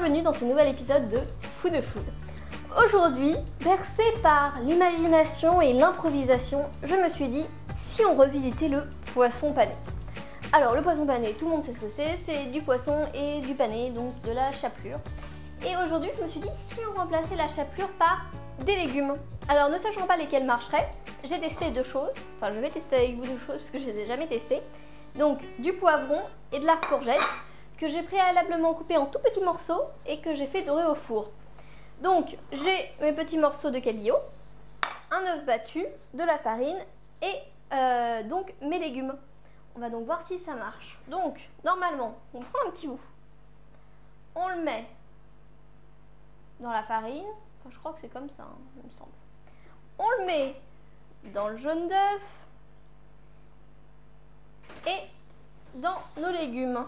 bienvenue dans ce nouvel épisode de Food Food. Aujourd'hui, bercé par l'imagination et l'improvisation, je me suis dit si on revisitait le poisson pané. Alors le poisson pané, tout le monde sait ce que c'est du poisson et du pané, donc de la chapelure. Et aujourd'hui je me suis dit si on remplaçait la chapelure par des légumes. Alors ne sachant pas lesquels marcheraient, j'ai testé deux choses, enfin je vais tester avec vous deux choses parce que je les ai jamais testées. Donc du poivron et de la courgette que j'ai préalablement coupé en tout petits morceaux et que j'ai fait dorer au four. Donc j'ai mes petits morceaux de cabillaud, un œuf battu, de la farine et donc mes légumes. On va donc voir si ça marche. Donc normalement on prend un petit bout, on le met dans la farine, enfin, je crois que c'est comme ça, hein, il me semble. On le met dans le jaune d'œuf et dans nos légumes.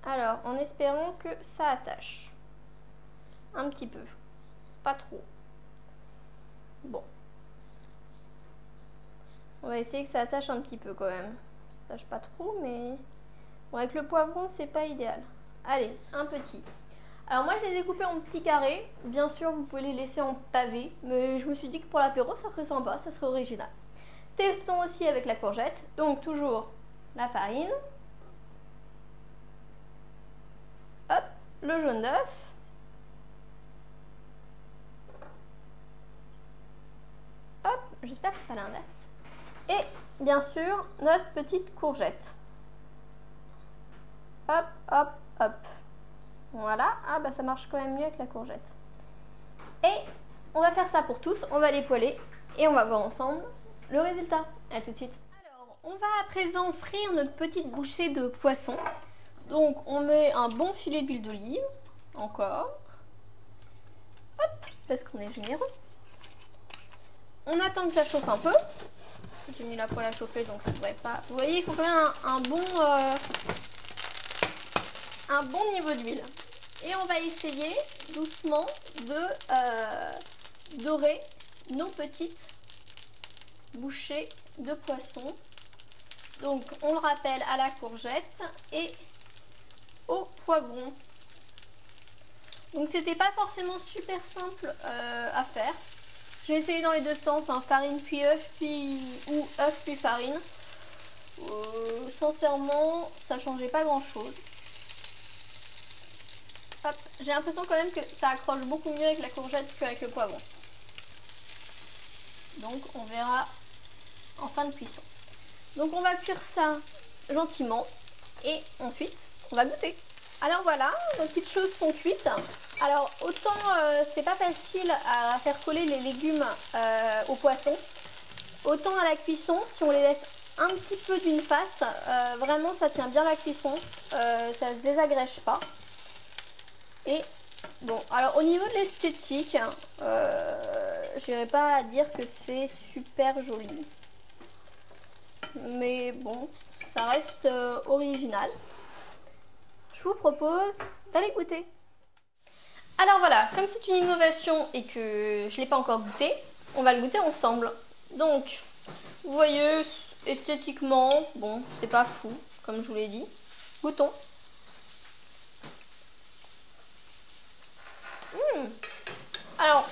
Alors, en espérant que ça attache. Un petit peu. Pas trop. Bon. On va essayer que ça attache un petit peu quand même. Ça attache pas trop, mais... Bon, avec le poivron, c'est pas idéal. Allez, un petit. Alors moi, je les ai coupés en petits carrés. Bien sûr, vous pouvez les laisser en pavés. Mais je me suis dit que pour l'apéro, ça serait sympa, ça serait original. Testons aussi avec la courgette. Donc, toujours la farine. Hop, le jaune d'œuf. Hop, j'espère que c'est pas l'inverse. Et bien sûr, notre petite courgette. Hop, hop, hop. Voilà, ah bah ça marche quand même mieux avec la courgette. Et on va faire ça pour tous, on va les poêler et on va voir ensemble le résultat. A tout de suite. Alors, on va à présent frire notre petite bouchée de poisson. Donc on met un bon filet d'huile d'olive, encore, hop, parce qu'on est généreux. On attend que ça chauffe un peu. J'ai mis la poêle à chauffer donc ça devrait pas... Vous voyez, il faut quand même un bon niveau d'huile. Et on va essayer doucement de dorer nos petites bouchées de poisson. Donc on le rappelle à la courgette et au poivron. Donc c'était pas forcément super simple à faire. J'ai essayé dans les deux sens, hein, farine puis œuf ou œuf puis farine. Sincèrement, ça changeait pas grand chose. Hop, j'ai l'impression quand même que ça accroche beaucoup mieux avec la courgette qu'avec le poivron. Donc on verra en fin de cuisson. Donc on va cuire ça gentiment et ensuite on va goûter. Alors voilà, nos petites choses sont cuites. Alors autant c'est pas facile à faire coller les légumes au poisson, autant à la cuisson, si on les laisse un petit peu d'une face, vraiment ça tient bien la cuisson, ça se désagrège pas. Et bon, alors au niveau de l'esthétique, j'irai pas à dire que c'est super joli. Mais bon, ça reste original. Je vous propose d'aller goûter. Alors voilà, comme c'est une innovation et que je ne l'ai pas encore goûté, on va le goûter ensemble. Donc, vous voyez, esthétiquement, bon, c'est pas fou, comme je vous l'ai dit. Goûtons. Alors,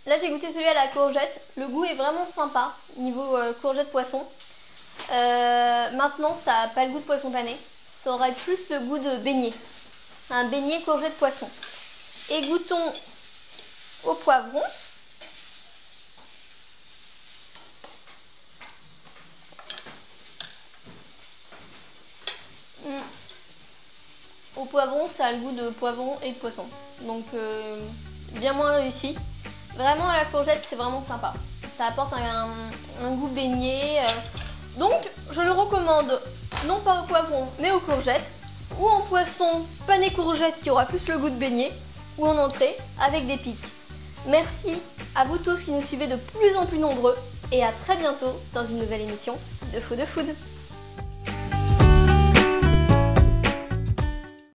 là j'ai goûté celui à la courgette. Le goût est vraiment sympa, niveau courgette poisson. Maintenant, ça n'a pas le goût de poisson pané. Ça aurait plus le goût de beignet. Un beignet courgette poisson. Et goûtons au poivron. Au poivron, ça a le goût de poivron et de poisson. Donc, bien moins réussi. Vraiment, à la courgette, c'est vraiment sympa. Ça apporte un goût beignet. Donc, je le recommande, non pas au poivron, mais aux courgettes. Ou en poisson pané courgette qui aura plus le goût de beignet. Ou en entrée avec des pics. Merci à vous tous qui nous suivez de plus en plus nombreux. Et à très bientôt dans une nouvelle émission de Food Food.